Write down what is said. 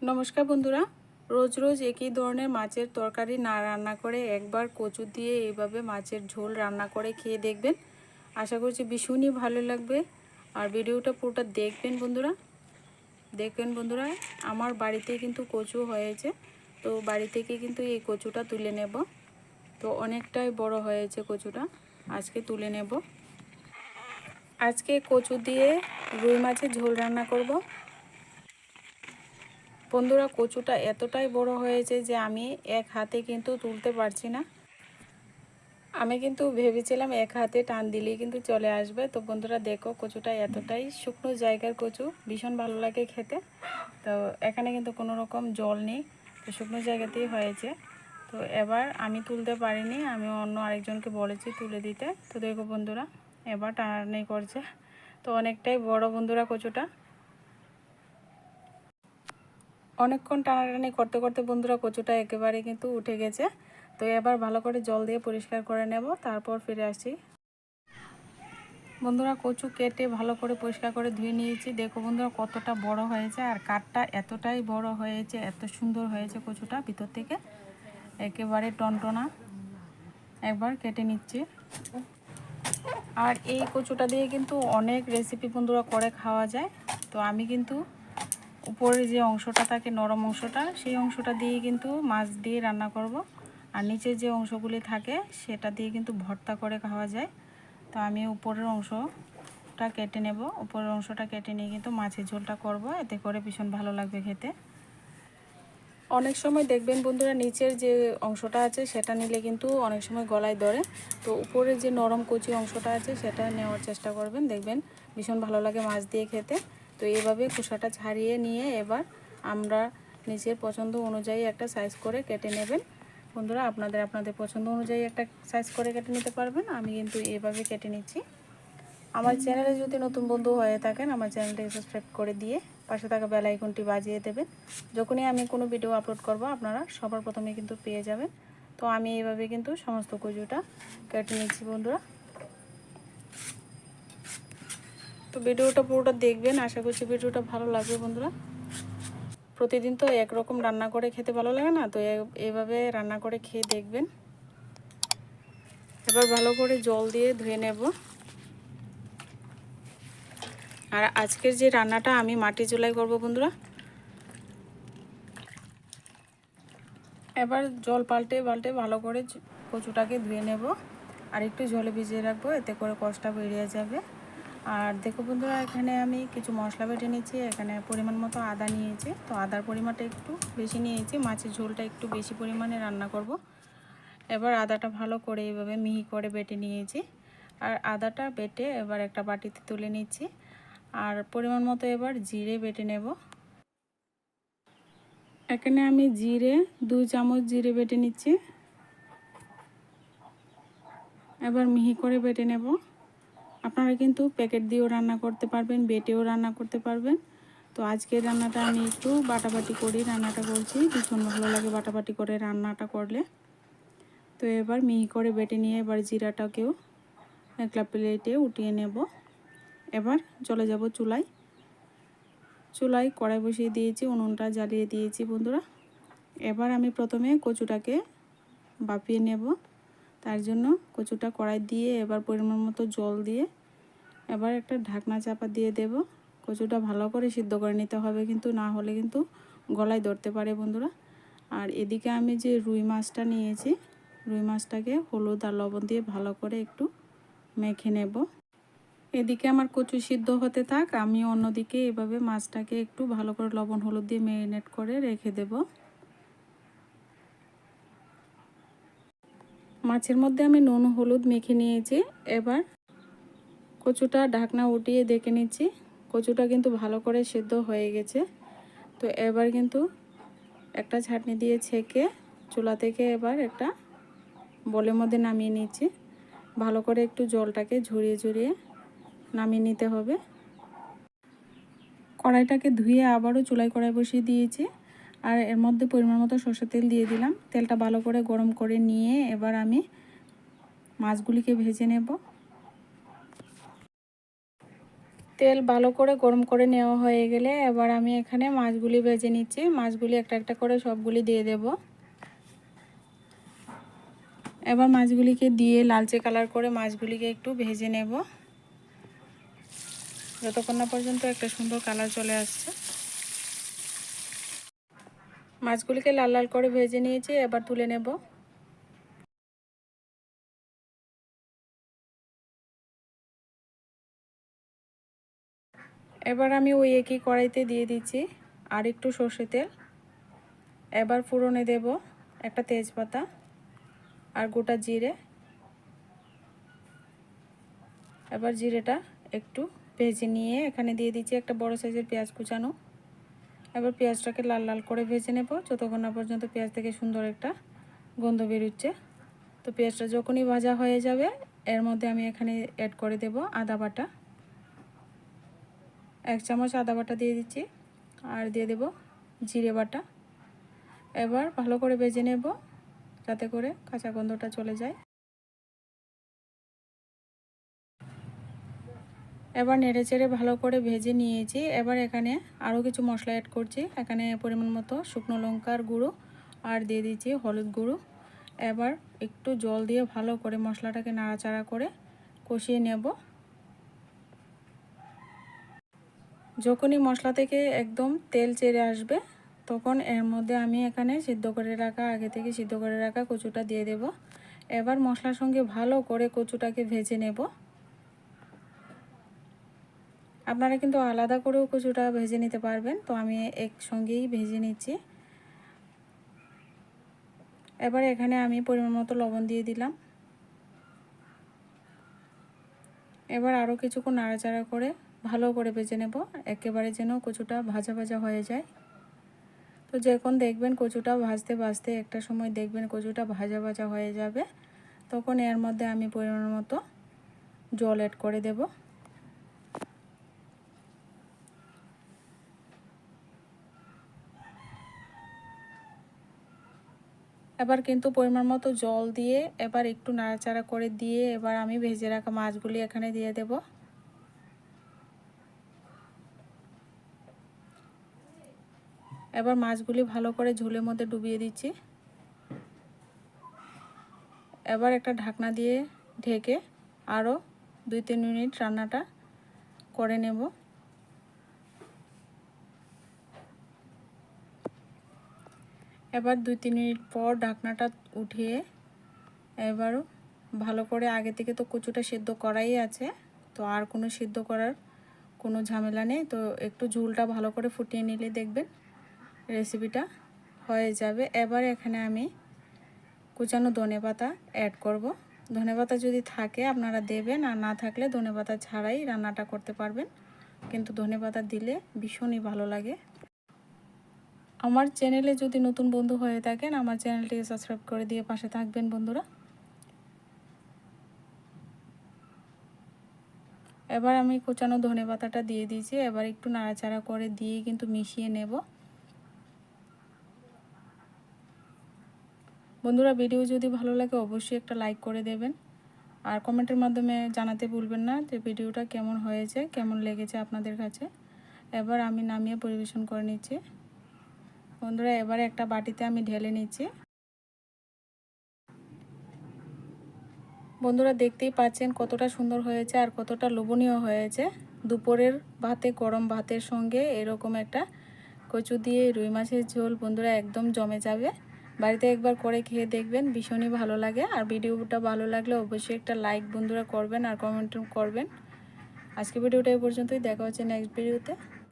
নমস্কার বন্ধুরা, রোজ রোজ একই ধরনের মাছের তরকারি না রান্না করে একবার কচু দিয়ে এইভাবে মাছের ঝোল রান্না করে খেয়ে দেখবেন। আশা করছি ভীষণই ভালো লাগবে। আর ভিডিওটা পুরোটা দেখবেন বন্ধুরা। আমার বাড়িতে কিন্তু কচু হয়েছে, তো বাড়ি থেকে কিন্তু এই কচুটা তুলে নেব। তো অনেকটাই বড় হয়েছে কচুটা, আজকে তুলে নেব। আজকে কচু দিয়ে রুই মাছের ঝোল রান্না করব। বন্ধুরা, কচুটা এতটাই বড় হয়েছে যে আমি এক হাতে কিন্তু তুলতে পারছি না। আমি কিন্তু ভেবেছিলাম এক হাতে টান দিলেই কিন্তু চলে আসবে। তো বন্ধুরা দেখো, কচুটা এতটাই শুকনো জায়গার কচু, ভীষণ ভালো লাগে খেতে। তো এখানে কিন্তু কোনো রকম জল নেই, তো শুকনো জায়গাতেই হয়েছে। তো এবার আমি তুলতে পারিনি, আমি অন্য আরেকজনকে বলেছি তুলে দিতে। তো দেখো বন্ধুরা, এবার টানাটানি করছে। তো অনেকটাই বড় বন্ধুরা কচুটা। অনেকক্ষণ টানাটানি করতে করতে বন্ধুরা কচুটা একেবারে কিন্তু উঠে গেছে। তো এবার ভালো করে জল দিয়ে পরিষ্কার করে নেব, তারপর ফিরে আসছি। বন্ধুরা, কচু কেটে ভালো করে পরিষ্কার করে ধুয়ে নিয়েছি। দেখো বন্ধুরা কতটা বড় হয়েছে, আর কাঠটা এতটাই বড় হয়েছে, এত সুন্দর হয়েছে কচুটা ভিতর থেকে একেবারে টনটনা। একবার কেটে নিচ্ছি। আর এই কচুটা দিয়ে কিন্তু অনেক রেসিপি বন্ধুরা করে খাওয়া যায়। তো আমি কিন্তু উপরে যে অংশটা থাকে, নরম অংশটা, সেই অংশটা দিয়ে কিন্তু মাছ দিয়ে রান্না করব। আর নিচে যে অংশগুলি থাকে সেটা দিয়ে কিন্তু ভর্তা করে খাওয়া যায়। তো আমি উপরের অংশটা কেটে নেব। উপরের অংশটা কেটে নিয়ে কিন্তু মাছের ঝোলটা করব, এতে করে ভীষণ ভালো লাগবে খেতে। অনেক সময় দেখবেন বন্ধুরা, নিচের যে অংশটা আছে সেটা নিলে কিন্তু অনেক সময় গলায় ধরে। তো উপরে যে নরম কচি অংশটা আছে সেটা নেওয়ার চেষ্টা করবেন, দেখবেন ভীষণ ভালো লাগে মাছ দিয়ে খেতে। তো এইভাবে খোসাটা ছাড়িয়ে নিয়ে এবার আমরা নিজের পছন্দ অনুযায়ী একটা সাইজ করে কেটে নেবেন। বন্ধুরা, আপনাদের পছন্দ অনুযায়ী একটা সাইজ করে কেটে নিতে পারবেন। আমি কিন্তু এইভাবে কেটে নিচ্ছি। আমার চ্যানেলে যদি নতুন বন্ধু হয়ে থাকেন, আমার চ্যানেলটাকে সাবস্ক্রাইব করে দিয়ে পাশে থাকা বেল আইকনটি বাজিয়ে দেবেন। যখনই আমি কোনো ভিডিও আপলোড করব আপনারা সবার প্রথমে কিন্তু পেয়ে যাবেন। তো আমি এইভাবে কিন্তু সমস্ত কচুটা কেটে নিচ্ছি বন্ধুরা। তো ভিডিওটা পুরোটা দেখবেন, আশা করছি ভিডিওটা ভালো লাগবে বন্ধুরা। প্রতিদিন তো একরকম রান্না করে খেতে ভালো লাগে না, তো এইভাবে রান্না করে খেয়ে দেখবেন। এবার ভালো করে জল দিয়ে ধুয়ে নেব। আর আজকের যে রান্নাটা আমি মাটি চুলায় করব বন্ধুরা। এবার জল পাল্টে ভালো করে কচুটাকে ধুয়ে নেব, আর একটু জলে ভিজিয়ে রাখবো, এতে করে কষটা বেরিয়ে যাবে। আর দেখো বন্ধুরা, এখানে আমি কিছু মশলা বেটে নিয়েছি। এখানে পরিমাণ মতো আদা নিয়েছি, তো আদার পরিমাণটা একটু বেশি নিয়েছি, মাছের ঝোলটা একটু বেশি পরিমাণে রান্না করব। এবার আদাটা ভালো করে এইভাবে মিহি করে বেটে নিয়েছি। আর আদাটা বেটে এবার একটা বাটিতে তুলে নিচ্ছি। আর পরিমাণ মতো এবার জিরে বেটে নেব। এখানে আমি 2 চামচ জিরে বেটে নিচ্ছি। এবার মিহি করে বেটে নেব। আপনারা কিন্তু প্যাকেট দিয়েও রান্না করতে পারবেন, বেটেও রান্না করতে পারবেন। তো আজকের রান্নাটা আমি একটু বাটাবাটি করেই রান্নাটা করছি, ভীষণ ভালো লাগে বাটাবাটি করে রান্নাটা করলে। তো এবার মিহি করে বেটে নিয়ে এবার জিরাটাকেও একটা প্লেটে উঠিয়ে নেব। এবার চলে যাব চুলায় কড়াই বসিয়ে দিয়েছি, উনুনটা জ্বালিয়ে দিয়েছি বন্ধুরা। এবার আমি প্রথমে কচুটাকে ভাপিয়ে নেব। তার জন্য কচুটা কড়াই দিয়ে এবার পরিমাণ মতো জল দিয়ে এবার একটা ঢাকনা চাপা দিয়ে দেব। কচুটা ভালো করে সিদ্ধ করে নিতে হবে, কিন্তু না হলে কিন্তু গলায় ধরতে পারে বন্ধুরা। আর এদিকে আমি যে রুই মাছটা নিয়েছি, রুই মাছটাকে হলুদ আর লবণ দিয়ে ভালো করে একটু মেখে নেব। এদিকে আমার কচু সিদ্ধ হতে থাক, আমি অন্যদিকে এভাবে মাছটাকে একটু ভালো করে লবণ হলুদ দিয়ে ম্যারিনেট করে রেখে দেব। মাছের মধ্যে আমি নুন হলুদ মেখে নিয়েছি। এবার কচুটা ঢাকনা উঠিয়ে দেখে নিচ্ছি, কচুটা কিন্তু ভালো করে সিদ্ধ হয়ে গেছে। তো এবার কিন্তু একটা ছাঁকনি দিয়ে ছেঁকে চুলা থেকে এবার একটা বলের মধ্যে নামিয়ে নিচ্ছি। ভালো করে একটু জলটাকে ঝরিয়ে নামিয়ে নিতে হবে। কড়াইটাকে ধুয়ে আবারও চুলায় কড়াই বসিয়ে দিয়েছি। আর এর মধ্যে পরিমাণ মতো সরষের তেল দিয়ে দিলাম। তেলটা ভালো করে গরম করে নিয়ে এবার আমি মাছগুলিকে ভেজে নেব। তেল ভালো করে গরম করে নেওয়া হয়ে গেলে এবার আমি এখানে মাছগুলি ভেজে নিচ্ছি। মাছগুলি একটা একটা করে সবগুলি দিয়ে দেব। এবার মাছগুলিকে দিয়ে লালচে কালার করে মাছগুলিকে একটু ভেজে নেব, যতক্ষণ না পর্যন্ত একটা সুন্দর কালার চলে আসছে। মাছগুলিকে লাল লাল করে ভেজে নিয়েছি, এবার তুলে নেব। এবার আমি ওই একই কড়াইতে দিয়ে দিচ্ছি আর একটু সর্ষে তেল। এবার ফোড়নে দেব একটা তেজপাতা আর গোটা জিরে। এবার জিরেটা একটু ভেজে নিয়ে এখানে দিয়ে দিচ্ছি একটা বড় সাইজের পেঁয়াজ কুচানো। এবার পেঁয়াজটাকে লাল লাল করে ভেজে নেব, যতক্ষণ না পর্যন্ত পেঁয়াজ থেকে সুন্দর একটা গন্ধ বেরোচ্ছে। তো পেঁয়াজটা যখনই ভাজা হয়ে যাবে এর মধ্যে আমি এখানে অ্যাড করে দেব আদা বাটা। 1 চামচ আদা বাটা দিয়ে দিচ্ছি আর দিয়ে দেব জিরে বাটা। এবার ভালো করে ভেজে নেব যাতে করে কাঁচা গন্ধটা চলে যায়। এবার নেড়েচেড়ে ভালো করে ভেজে নিয়েছি। এবার এখানে আরও কিছু মশলা অ্যাড করছি। এখানে পরিমাণ মতো শুকনো লঙ্কার গুঁড়ো আর দিয়ে দিচ্ছি হলুদ গুঁড়ো। এবার একটু জল দিয়ে ভালো করে মশলাটাকে নাড়াচাড়া করে কষিয়ে নেব। যখনই মশলা থেকে একদম তেল ছেড়ে আসবে তখন এর মধ্যে আমি এখানে আগে থেকে সিদ্ধ করে রাখা কচুটা দিয়ে দেব। এবার মশলার সঙ্গে ভালো করে কচুটাকে ভেজে নেব। আপনারা কিন্তু আলাদা করেও কচুটা ভেজে নিতে পারবেন, তো আমি একসঙ্গেই ভেজে নিচ্ছি। এবার এখানে আমি পরিমাণ মতো লবণ দিয়ে দিলাম। এবার আরও কিছুক্ষণ নাড়াচাড়া করে ভালো করে ভেজে নেব, একেবারে যেন কচুটা ভাজা ভাজা হয়ে যায়। তো যখন দেখবেন কচুটা ভাজতে ভাজতে একটা সময় দেখবেন কচুটা ভাজা ভাজা হয়ে যাবে, তখন এর মধ্যে আমি পরিমাণ মতো জল অ্যাড করে দেব। এবার কিন্তু পরিমাণ মতো জল দিয়ে এবার একটু নাড়াচাড়া করে দিয়ে এবার আমি ভেজে রাখা মাছগুলি এখানে দিয়ে দেব। এবার মাছগুলি ভালো করে ঝোলের মধ্যে ডুবিয়ে দিচ্ছি। এবার একটা ঢাকনা দিয়ে ঢেকে আরও 2-3 মিনিট রান্নাটা করে নেব। এবার 2-3 মিনিট পর ঢাকনাটা উঠিয়ে এবারও ভালো করে, আগে থেকে তো কচুটা সেদ্ধ করাই আছে, তো আর কোনো সিদ্ধ করার কোনো ঝামেলা নেই। তো একটু ঝোলটা ভালো করে ফুটিয়ে নিলে দেখবেন রেসিপিটা হয়ে যাবে। এবার এখানে আমি কুচানো ধনেপাতা অ্যাড করব। ধনেপাতা যদি থাকে আপনারা দেবেন, আর না থাকলে ধনেপাতা ছাড়াই রান্নাটা করতে পারবেন, কিন্তু ধনেপাতা দিলে ভীষণই ভালো লাগে। আমার চ্যানেলে যদি নতুন বন্ধু হয়ে থাকেন আমার চ্যানেলটিকে সাবস্ক্রাইব করে দিয়ে পাশে থাকবেন বন্ধুরা। এবার আমি কুচানো ধনেপাতাটা দিয়ে দিয়েছি। এবার একটু নাড়াচাড়া করে দিয়ে কিন্তু মিশিয়ে নেব। বন্ধুরা, ভিডিও যদি ভালো লাগে অবশ্যই একটা লাইক করে দেবেন, আর কমেন্টের মাধ্যমে জানাতে ভুলবেন না যে ভিডিওটা কেমন হয়েছে, কেমন লেগেছে আপনাদের কাছে। এবার আমি নামিয়ে পরিবেশন করে নিচ্ছি বন্ধুরা। এবারে একটা বাটিতে আমি ঢেলে নিচ্ছি। বন্ধুরা, দেখতেই পাচ্ছেন কতটা সুন্দর হয়েছে আর কতটা লোভনীয় হয়েছে। দুপুরের ভাতে, গরম ভাতের সঙ্গে এরকম একটা কচু দিয়ে রুই মাছের ঝোল বন্ধুরা একদম জমে যাবে। বাড়িতে একবার করে খেয়ে দেখবেন, ভীষণই ভালো লাগে। আর ভিডিওটা ভালো লাগলে অবশ্যই একটা লাইক বন্ধুরা করবেন আর কমেন্ট করবেন। আজকে ভিডিওটা এই পর্যন্তই, দেখা হচ্ছে নেক্সট ভিডিওতে।